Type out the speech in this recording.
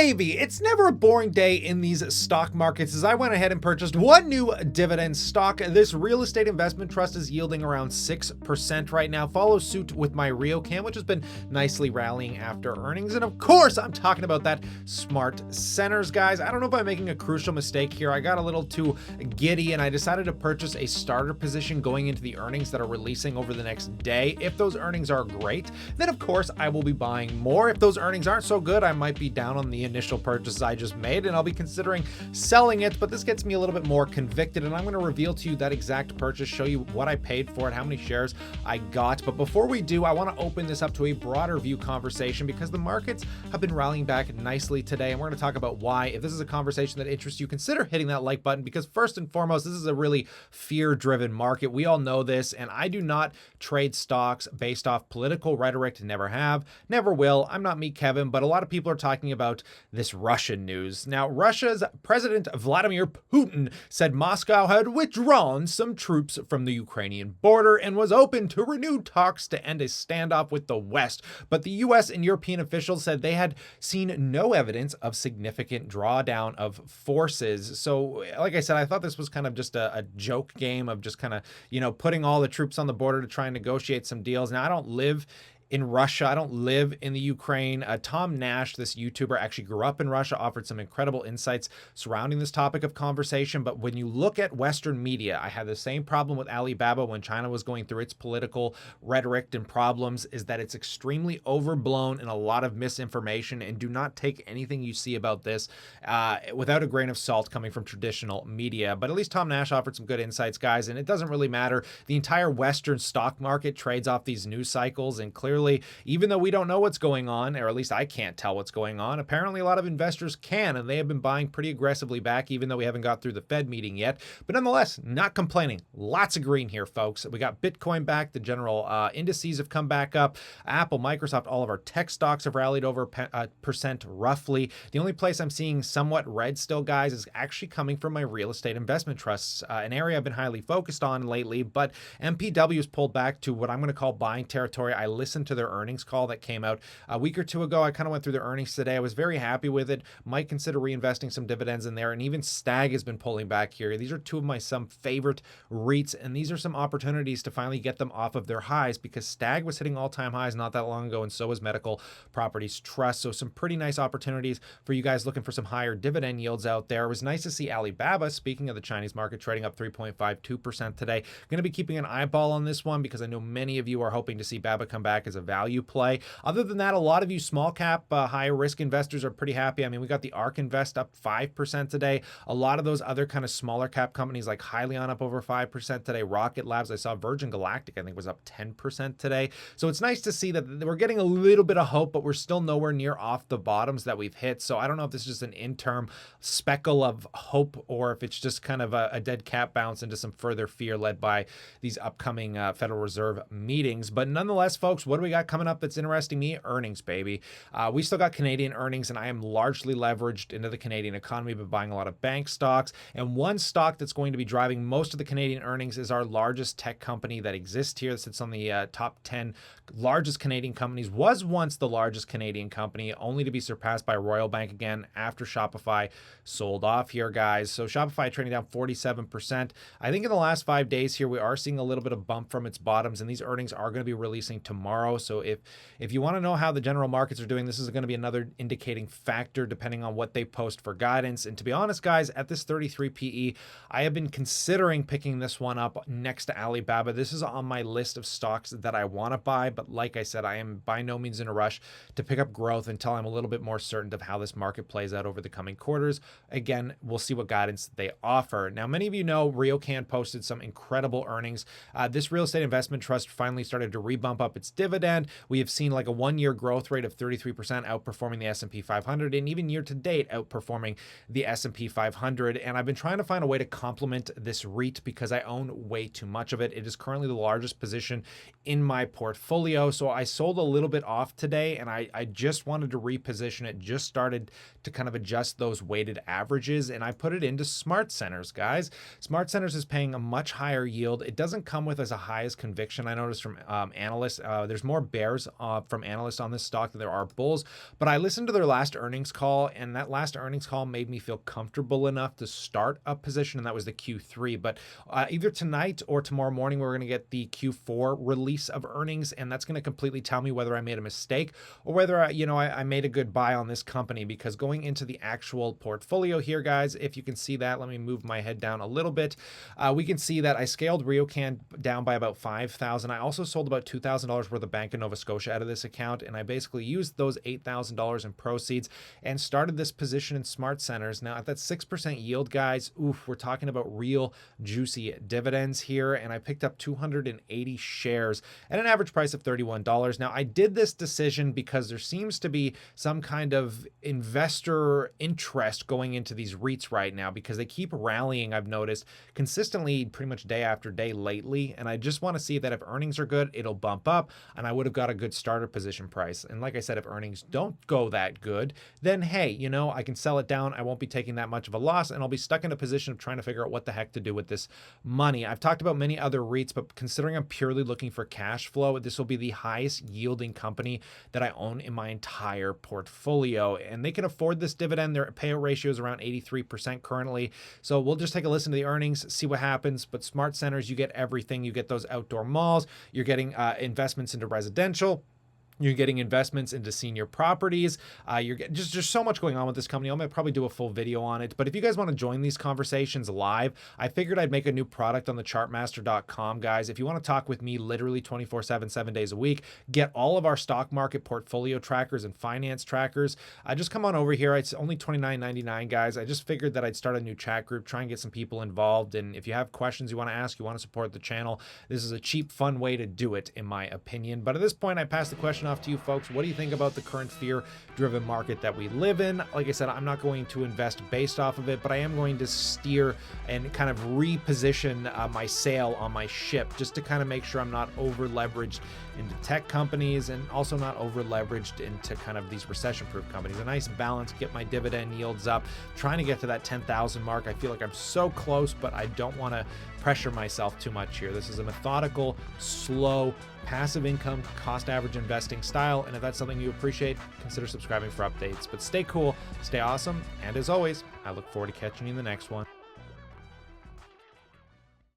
baby! It's never a boring day in these stock markets as I went ahead and purchased one new Dividend stock. This real estate investment trust is yielding around 6% right now. Follows suit with my RioCan, which has been nicely rallying after earnings. And of course, I'm talking about that Smart Centers, guys. I don't know if I'm making a crucial mistake here. I got a little too giddy and I decided to purchase a starter position going into the earnings that are releasing over the next day. If those earnings are great, then of course I will be buying more. If those earnings aren't so good, I might be down on the initial purchase I just made and I'll be considering selling it, but this gets me a little bit more convicted and I'm going to reveal to you that exact purchase, show you what I paid for it, how many shares I got. But before we do, I want to open this up to a broader view conversation because the markets have been rallying back nicely today and we're going to talk about why. If this is a conversation that interests you, consider hitting that like button because first and foremost, this is a really fear-driven market. We all know this, and I do not trade stocks based off political rhetoric. Never have, never will. I'm not Meet Kevin, but a lot of people are talking about this Russian news. Now, Russia's President Vladimir Putin said Moscow had withdrawn some troops from the Ukrainian border and was open to renewed talks to end a standoff with the West. But the US and European officials said they had seen no evidence of significant drawdown of forces. So, like I said, I thought this was kind of just a joke game of just kind of, putting all the troops on the border to try and negotiate some deals. Now, I don't live in Russia. I don't live in the Ukraine. Tom Nash, this YouTuber, actually grew up in Russia, offered some incredible insights surrounding this topic of conversation. But when you look at Western media, I had the same problem with Alibaba when China was going through its political rhetoric and problems, is that it's extremely overblown and a lot of misinformation. And do not take anything you see about this without a grain of salt coming from traditional media. But at least Tom Nash offered some good insights, guys. And it doesn't really matter. The entire Western stock market trades off these news cycles, and clearly, even though we don't know what's going on, or at least I can't tell what's going on, apparently a lot of investors can, and they have been buying pretty aggressively back, even though we haven't got through the Fed meeting yet. But nonetheless, not complaining. Lots of green here, folks. We got Bitcoin back. The general indices have come back up. Apple, Microsoft, all of our tech stocks have rallied over a percent roughly. The only place I'm seeing somewhat red still, guys, is actually coming from my real estate investment trusts, an area I've been highly focused on lately. But MPW has pulled back to what I'm going to call buying territory. I listened to their earnings call that came out a week or two ago. I kind of went through their earnings today. I was very happy with it. Might consider reinvesting some dividends in there. And even Stag has been pulling back here. These are two of my some favorite REITs, and these are some opportunities to finally get them off of their highs because Stag was hitting all-time highs not that long ago, and so was Medical Properties Trust. So some pretty nice opportunities for you guys looking for some higher dividend yields out there. It was nice to see Alibaba, speaking of the Chinese market, trading up 3.52% today. Going to be keeping an eyeball on this one because I know many of you are hoping to see BABA come back as a value play. Other than that, a lot of you small cap, high risk investors are pretty happy. I mean, we got the ARK Invest up 5% today. A lot of those other kind of smaller cap companies like Hyliion up over 5% today. Rocket Labs, I saw Virgin Galactic, I think was up 10% today. So it's nice to see that we're getting a little bit of hope, but we're still nowhere near off the bottoms that we've hit. So I don't know if this is just an interim speckle of hope or if it's just kind of a dead cat bounce into some further fear led by these upcoming Federal Reserve meetings. But nonetheless, folks, what do we got coming up that's interesting me? Earnings, baby. We still got Canadian earnings, and I am largely leveraged into the Canadian economy by buying a lot of bank stocks. And one stock that's going to be driving most of the Canadian earnings is our largest tech company that exists here. That sits on the top 10 largest Canadian companies. Was once the largest Canadian company, only to be surpassed by Royal Bank again after Shopify sold off here, guys. So Shopify trading down 47%. I think in the last 5 days here, we are seeing a little bit of bump from its bottoms, and these earnings are going to be releasing tomorrow. So if you want to know how the general markets are doing, this is going to be another indicating factor depending on what they post for guidance. And to be honest, guys, at this 33 PE, I have been considering picking this one up next to Alibaba. This is on my list of stocks that I want to buy, but like I said, I am by no means in a rush to pick up growth until I'm a little bit more certain of how this market plays out over the coming quarters. Again, we'll see what guidance they offer. Now, many of you know RioCan posted some incredible earnings. This real estate investment trust finally started to rebump up its dividend. We have seen like a one-year growth rate of 33% outperforming the S&P 500, and even year to date outperforming the S&P 500. And I've been trying to find a way to complement this REIT because I own way too much of it. It is currently the largest position in my portfolio. So I sold a little bit off today, and I just wanted to reposition it, just started to kind of adjust those weighted averages, and I put it into Smart Centers, guys. Smart Centers is paying a much higher yield. It doesn't come with as a high as conviction. I noticed from analysts, there's more bears from analysts on this stock than there are bulls, but I listened to their last earnings call, and that last earnings call made me feel comfortable enough to start a position, and that was the Q3. But either tonight or tomorrow morning, we're going to get the Q4 release of earnings, and that's going to completely tell me whether I made a mistake or whether I made a good buy on this company. Because going into the actual portfolio here, guys, if you can see that, let me move my head down a little bit. We can see that I scaled RioCan down by about $5,000. I also sold about $2,000 worth of Bank of Nova Scotia out of this account, and I basically used those $8,000 in proceeds and started this position in Smart Centers. Now at that 6% yield, guys, oof, we're talking about real juicy dividends here, and I picked up 280 shares at an average price of $31. Now I did this decision because there seems to be some kind of investor interest going into these REITs right now, because they keep rallying, I've noticed, consistently pretty much day after day lately, and I just want to see that if earnings are good, it'll bump up, and I would have got a good starter position price. And like I said, if earnings don't go that good, then hey, I can sell it down. I won't be taking that much of a loss, and I'll be stuck in a position of trying to figure out what the heck to do with this money. I've talked about many other REITs, but considering I'm purely looking for cash flow, this will be the highest yielding company that I own in my entire portfolio, and they can afford this dividend. Their payout ratio is around 83% currently. So we'll just take a listen to the earnings, see what happens. But Smart Centers, you get everything. You get those outdoor malls. You're getting investments into residential. You're getting investments into senior properties. You're getting just so much going on with this company. I'm going to probably do a full video on it. But if you guys want to join these conversations live, I figured I'd make a new product on the chartmaster.com, guys. If you want to talk with me literally 24/7, 7 days a week, get all of our stock market portfolio trackers and finance trackers, just come on over here. It's only $29.99, guys. I just figured that I'd start a new chat group, try and get some people involved. And if you have questions you want to ask, you want to support the channel, this is a cheap, fun way to do it, in my opinion. But at this point, I pass the question off to you folks. What do you think about the current fear-driven market that we live in? Like I said, I'm not going to invest based off of it, but I am going to steer and kind of reposition my sail on my ship, just to kind of make sure I'm not over leveraged into tech companies, and also not over leveraged into kind of these recession-proof companies. A nice balance, get my dividend yields up, trying to get to that 10,000 mark. I feel like I'm so close, but I don't want to pressure myself too much here. This is a methodical, slow, passive income, cost average investing style. And if that's something you appreciate, consider subscribing for updates. But stay cool, stay awesome, and as always, I look forward to catching you in the next one.